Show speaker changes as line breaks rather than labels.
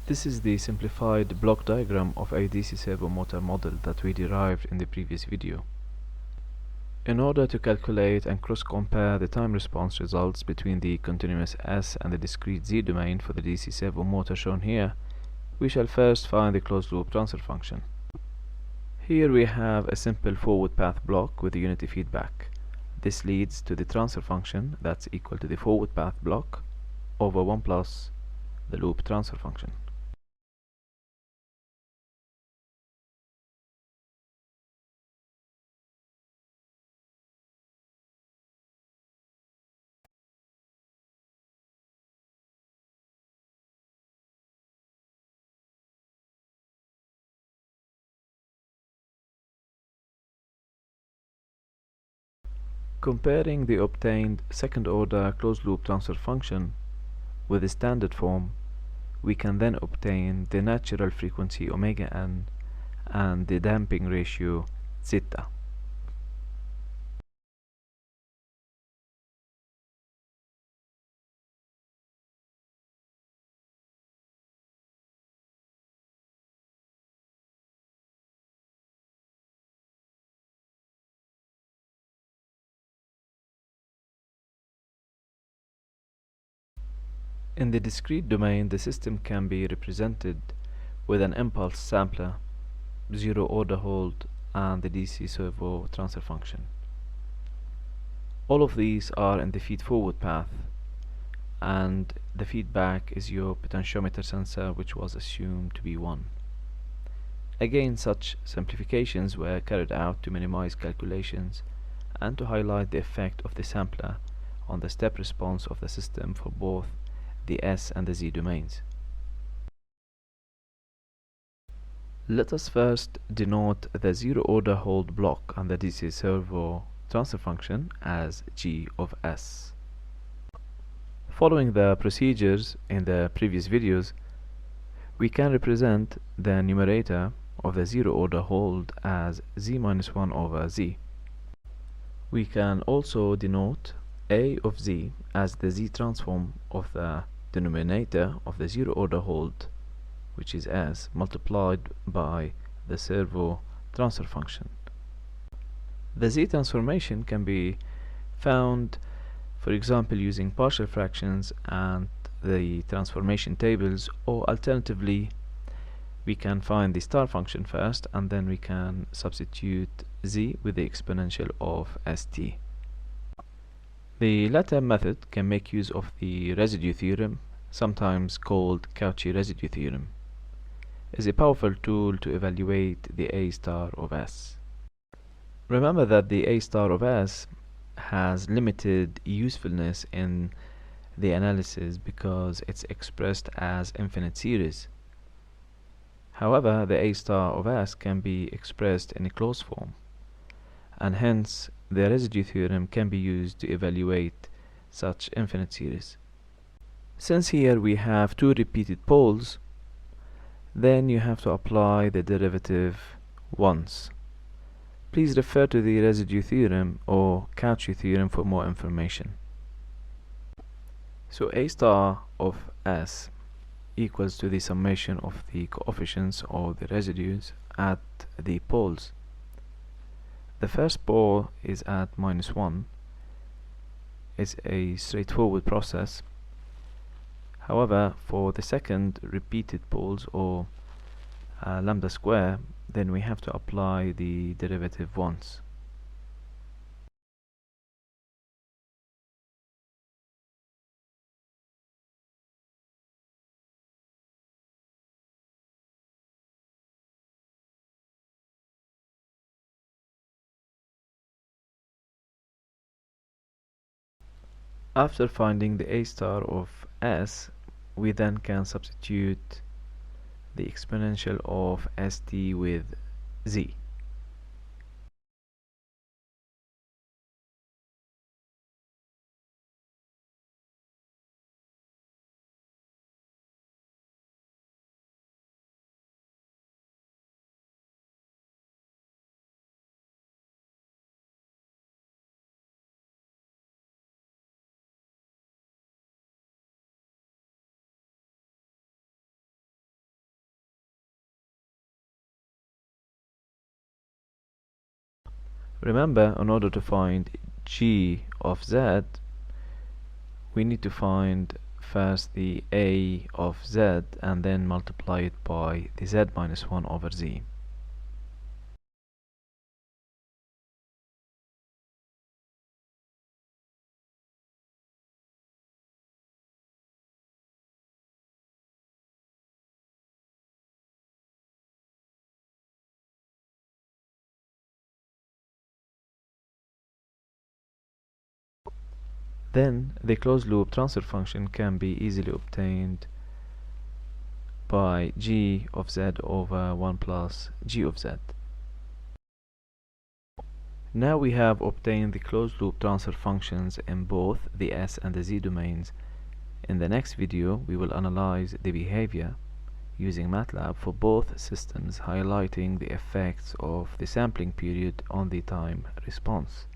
This is the simplified block diagram of a DC servo motor model that we derived in the previous video. In order to calculate and cross-compare the time response results between the continuous S and the discrete Z domain for the DC servo motor shown here, we shall first find the closed-loop transfer function. Here we have a simple forward path block with a unity feedback. This leads to the transfer function that's equal to the forward path block over 1 plus the loop transfer function. Comparing the obtained second-order closed-loop transfer function with the standard form, we can then obtain the natural frequency omega n and the damping ratio zeta. In the discrete domain, the system can be represented with an impulse sampler, zero order hold, and the DC servo transfer function. All of these are in the feed-forward path, and the feedback is your potentiometer sensor, which was assumed to be 1. Again, such simplifications were carried out to minimize calculations and to highlight the effect of the sampler on the step response of the system for both the S and the Z domains. Let us first denote the zero order hold block and the DC servo transfer function as G of S. Following the procedures in the previous videos, we can represent the numerator of the zero order hold as Z minus 1 over Z. We can also denote A of Z as the Z transform of the denominator of the zero order hold, which is S, multiplied by the servo transfer function. The Z transformation can be found, for example, using partial fractions and the transformation tables, or alternatively we can find the star function first and then we can substitute Z with the exponential of St. The latter method can make use of the residue theorem, sometimes called Cauchy residue theorem. It is a powerful tool to evaluate the A star of S. Remember that the A star of S has limited usefulness in the analysis because it's expressed as infinite series. However, the A star of S can be expressed in a closed form, and hence the residue theorem can be used to evaluate such infinite series. Since here we have two repeated poles, then you have to apply the derivative once. Please refer to the residue theorem or Cauchy theorem for more information. So A star of S equals to the summation of the coefficients or the residues at the poles. The first pole is at -1. It's a straightforward process. However, for the second repeated poles, or lambda square, then we have to apply the derivative once. After finding the A star of S, we then can substitute the exponential of St with Z. Remember, in order to find g of z, we need to find first the a of z and then multiply it by the z minus 1 over z. Then the closed loop transfer function can be easily obtained by g of z over 1 plus g of z. Now we have obtained the closed loop transfer functions in both the S and the Z domains. In the next video, we will analyze the behavior using MATLAB for both systems, highlighting the effects of the sampling period on the time response.